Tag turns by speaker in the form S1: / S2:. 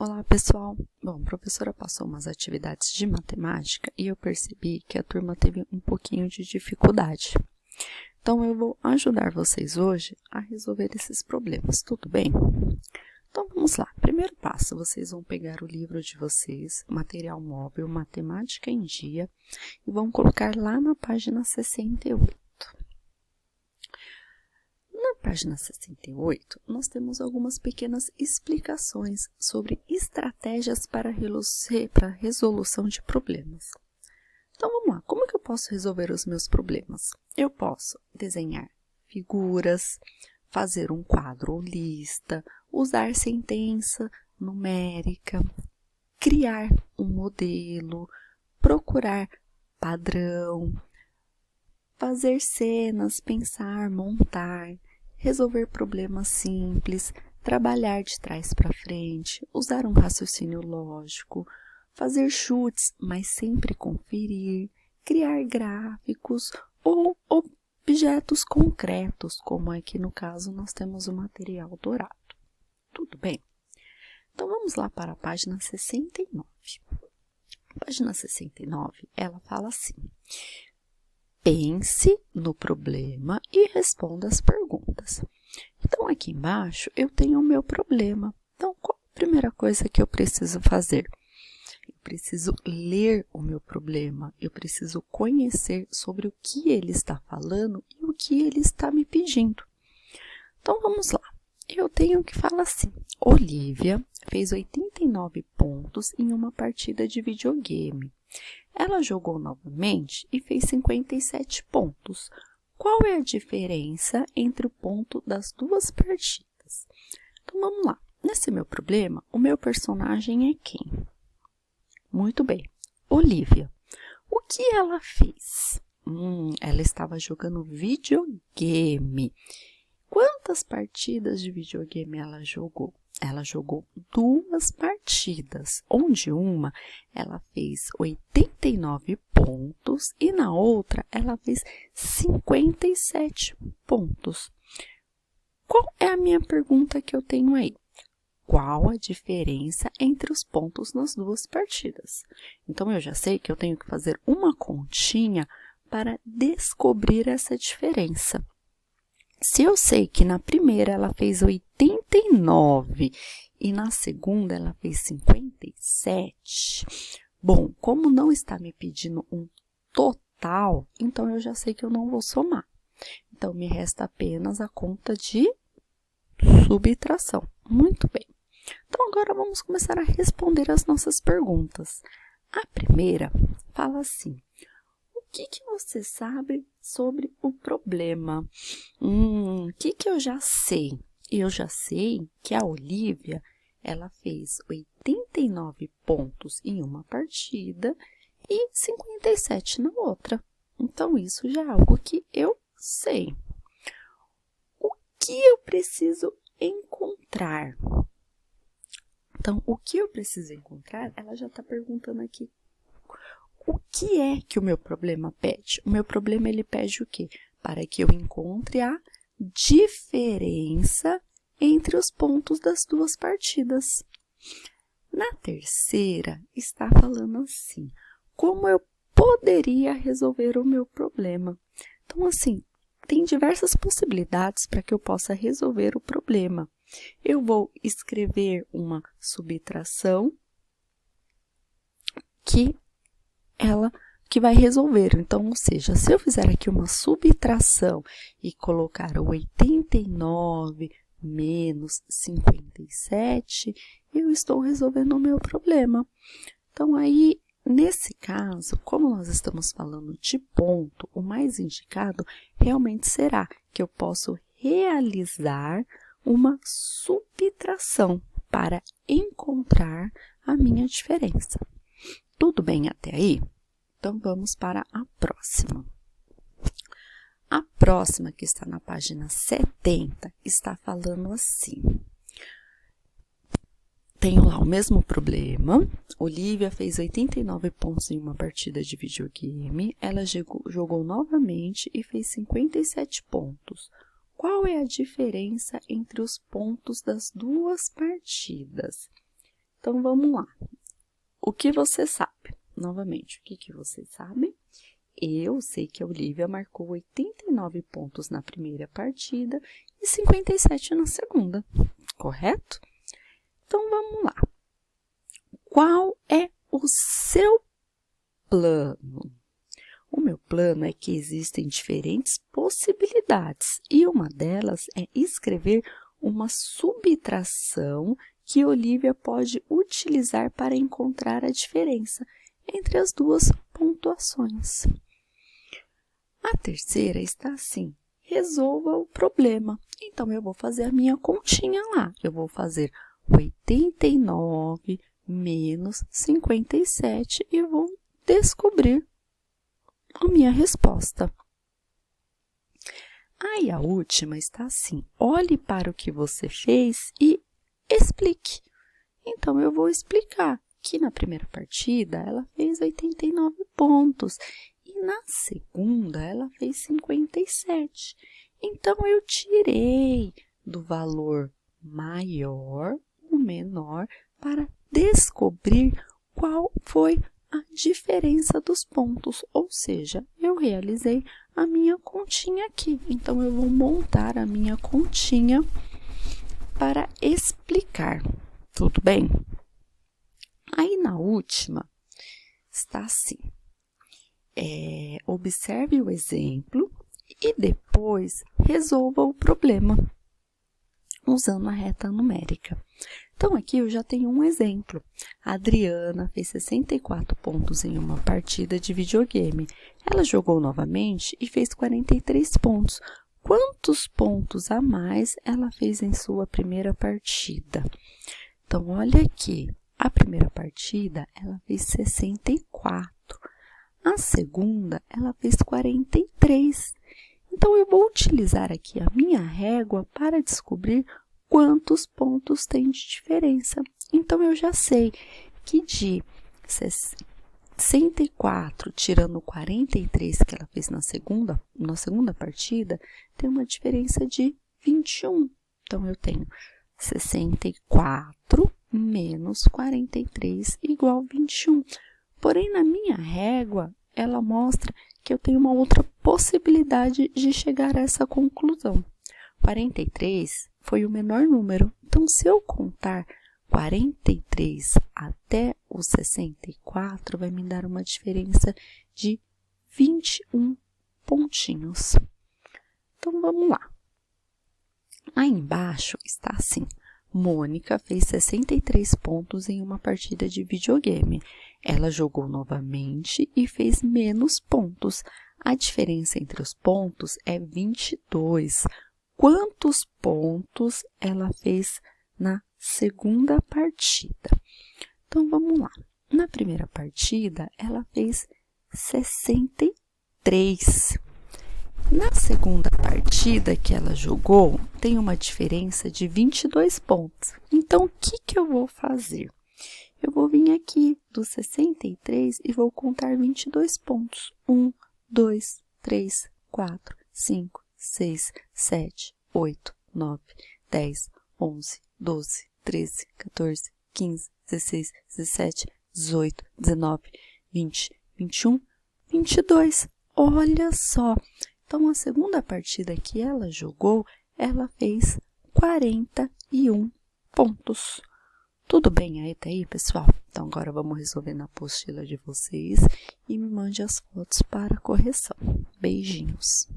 S1: Olá, pessoal! Bom, a professora passou umas atividades de matemática e eu percebi que a turma teve um pouquinho de dificuldade. Então, eu vou ajudar vocês hoje a resolver esses problemas, tudo bem? Então, vamos lá. Primeiro passo, vocês vão pegar o livro de vocês, Material Móvel, Matemática em Dia, e vão colocar lá na página 68. Na página 68, nós temos algumas pequenas explicações sobre estratégias para resolução de problemas. Então, vamos lá. Como que eu posso resolver os meus problemas? Eu posso desenhar figuras, fazer um quadro ou lista, usar sentença numérica, criar um modelo, procurar padrão, fazer cenas, pensar, montar, resolver problemas simples, trabalhar de trás para frente, usar um raciocínio lógico, fazer chutes, mas sempre conferir, criar gráficos ou objetos concretos, como aqui no caso nós temos o material dourado. Tudo bem? Então vamos lá para a página 69. A página 69, ela fala assim: pense no problema e responda as perguntas. Então, aqui embaixo, eu tenho o meu problema. Então, qual a primeira coisa que eu preciso fazer? Eu preciso ler o meu problema. Eu preciso conhecer sobre o que ele está falando e o que ele está me pedindo. Então, vamos lá. Eu tenho que falar assim: Olivia fez 89 pontos em uma partida de videogame. Ela jogou novamente e fez 57 pontos. Qual é a diferença entre o ponto das duas partidas? Então, vamos lá. Nesse meu problema, o meu personagem é quem? Muito bem, Olivia. O que ela fez? Ela estava jogando videogame. Quantas partidas de videogame ela jogou? Ela jogou 2 partidas, onde uma ela fez 89 pontos e na outra ela fez 57 pontos. Qual é a minha pergunta que eu tenho aí? Qual a diferença entre os pontos nas 2 partidas? Então, eu já sei que eu tenho que fazer uma continha para descobrir essa diferença. Se eu sei que na primeira ela fez 89 e na segunda ela fez 57, bom, como não está me pedindo um total, então eu já sei que eu não vou somar. Então, me resta apenas a conta de subtração. Muito bem. Então, agora vamos começar a responder as nossas perguntas. A primeira fala assim: o que você sabe sobre o problema? O que eu já sei? Eu já sei que a Olivia, ela fez 89 pontos em uma partida e 57 na outra. Então, isso já é algo que eu sei. O que eu preciso encontrar? Então, o que eu preciso encontrar, ela já está perguntando aqui. O que é que o meu problema pede? O meu problema, ele pede o quê? Para que eu encontre a diferença entre os pontos das 2 partidas. Na terceira, está falando assim: como eu poderia resolver o meu problema? Então, assim, tem diversas possibilidades para que eu possa resolver o problema. Eu vou escrever uma subtração que vai resolver. Então, ou seja, se eu fizer aqui uma subtração e colocar 89 menos 57, eu estou resolvendo o meu problema. Então, aí, nesse caso, como nós estamos falando de ponto, o mais indicado realmente será que eu posso realizar uma subtração para encontrar a minha diferença. Tudo bem até aí? Então, vamos para a próxima. A próxima, que está na página 70, está falando assim: tenho lá o mesmo problema. Olivia fez 89 pontos em uma partida de videogame. Ela jogou novamente e fez 57 pontos. Qual é a diferença entre os pontos das 2 partidas? Então, vamos lá. O que você sabe? Novamente, o que você sabe? Eu sei que a Olivia marcou 89 pontos na primeira partida e 57 na segunda, correto? Então, vamos lá. Qual é o seu plano? O meu plano é que existem diferentes possibilidades e uma delas é escrever uma subtração que Olivia pode utilizar para encontrar a diferença entre as duas pontuações. A terceira está assim: resolva o problema. Então, eu vou fazer a minha continha lá. Eu vou fazer 89 menos 57 e vou descobrir a minha resposta. Aí, a última está assim: olhe para o que você fez e explique. Então, eu vou explicar que na primeira partida ela fez 89 pontos e na segunda ela fez 57. Então, eu tirei do valor maior o menor para descobrir qual foi a diferença dos pontos, ou seja, eu realizei a minha continha aqui. Então, eu vou montar a minha continha para explicar. Tudo bem? Aí, na última, está assim. Observe o exemplo e depois resolva o problema usando a reta numérica. Então, aqui eu já tenho um exemplo. A Adriana fez 64 pontos em uma partida de videogame. Ela jogou novamente e fez 43 pontos. Quantos pontos a mais ela fez em sua primeira partida? Então, olha aqui. A primeira partida, ela fez 64. A segunda, ela fez 43. Então, eu vou utilizar aqui a minha régua para descobrir quantos pontos tem de diferença. Então, eu já sei que de 64, tirando 43 que ela fez na segunda partida, tem uma diferença de 21. Então, eu tenho 64 menos 43 igual 21. Porém, na minha régua, ela mostra que eu tenho uma outra possibilidade de chegar a essa conclusão. 43 foi o menor número. Então, se eu contar 43 até o 64, vai me dar uma diferença de 21 pontinhos. Então, vamos lá. Aí embaixo está assim: Mônica fez 63 pontos em uma partida de videogame. Ela jogou novamente e fez menos pontos. A diferença entre os pontos é 22. Quantos pontos ela fez na segunda partida? Então, vamos lá. Na primeira partida, ela fez 63. Na segunda partida que ela jogou, tem uma diferença de 22 pontos. Então, o que eu vou fazer? Eu vou vir aqui do 63 e vou contar 22 pontos. 1, 2, 3, 4, 5, 6, 7, 8, 9, 10, 11, 12, 13, 14, 15, 16, 17, 18, 19, 20, 21, 22. Olha só! Então, a segunda partida que ela jogou, ela fez 41 pontos. Tudo bem aí, tá aí, pessoal? Então, agora vamos resolver na apostila de vocês e me mande as fotos para correção. Beijinhos!